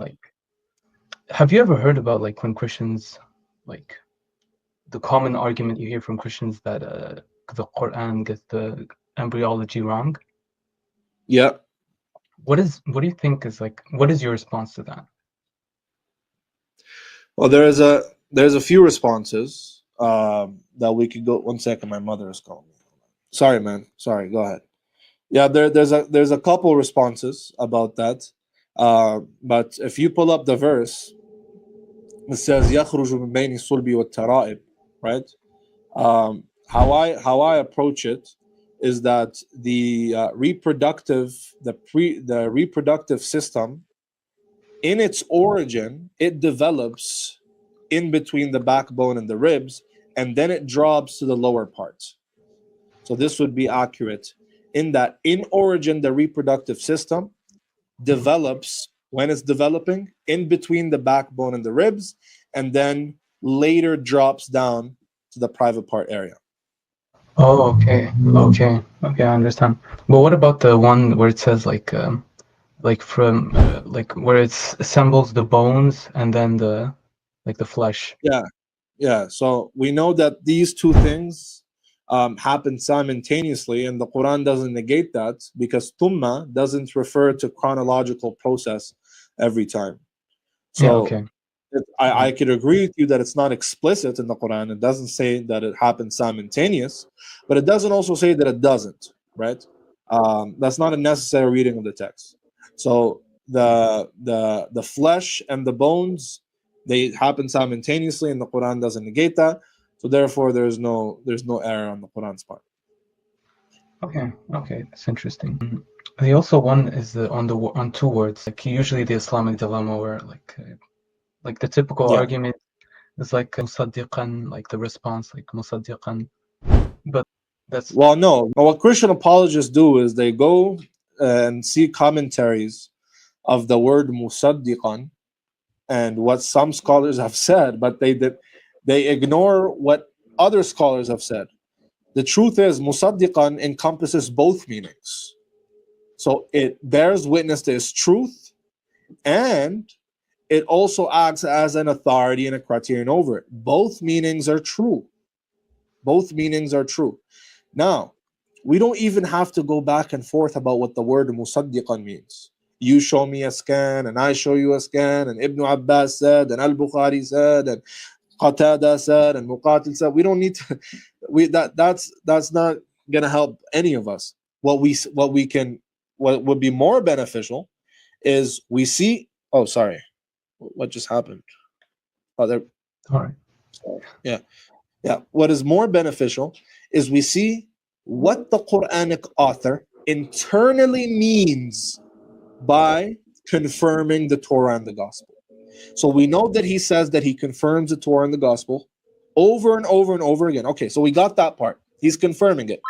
Like, have you ever heard about like when Christians, like the common argument you hear from Christians that the Quran gets the embryology wrong? Yeah. What do you think is like, what is your response to that? Well, there's a few responses that we could go. One second, my mother is calling me. Sorry, man. Sorry. Go ahead. Yeah, there's a couple responses about that. But if you pull up the verse, it says يخرج من بين الصلب والترائب, right? How I approach it is that the reproductive system, in its origin, it develops in between the backbone and the ribs, and then it drops to the lower parts. So this would be accurate in that in origin the reproductive system develops when it's developing in between the backbone and the ribs, and then later drops down to the private part area. Oh, okay, I understand. But what about the one where it says like from like where it assembles the bones and then the like the flesh? Yeah. So we know that these two things happen simultaneously, and the Quran doesn't negate that because thumma doesn't refer to chronological process every time. Yeah, So okay. I could agree with you that it's not explicit in the Quran. It doesn't say that it happens simultaneous, but it doesn't also say that it doesn't, right? That's not a necessary reading of the text. So the flesh and the bones, they happen simultaneously, and the Quran doesn't negate that. So therefore, there's no error on the Quran's part. Okay, that's interesting. The also one is on two words. Like usually the Islamic dilemma where like the typical Yeah. argument is like musaddiqan, like the response like musaddiqan, but that's Well, no. What Christian apologists do is they go and see commentaries of the word musaddiqan and what some scholars have said, but they ignore what other scholars have said. The truth is, musaddiqan encompasses both meanings. So it bears witness to its truth, and it also acts as an authority and a criterion over it. Both meanings are true. Both meanings are true. Now, we don't even have to go back and forth about what the word musaddiqan means. You show me a scan, and I show you a scan, and Ibn Abbas said, and Al-Bukhari said, and Qatada said, and Muqatil said. We don't need to. That's not gonna help any of us. What would be more beneficial is we see. Oh, sorry, what just happened? Oh, there. all right. Yeah. Yeah. What is more beneficial is we see what the Quranic author internally means by confirming the Torah and the Gospel. So we know that he says that he confirms the Torah and the Gospel over and over and over again. Okay, so we got that part. He's confirming it.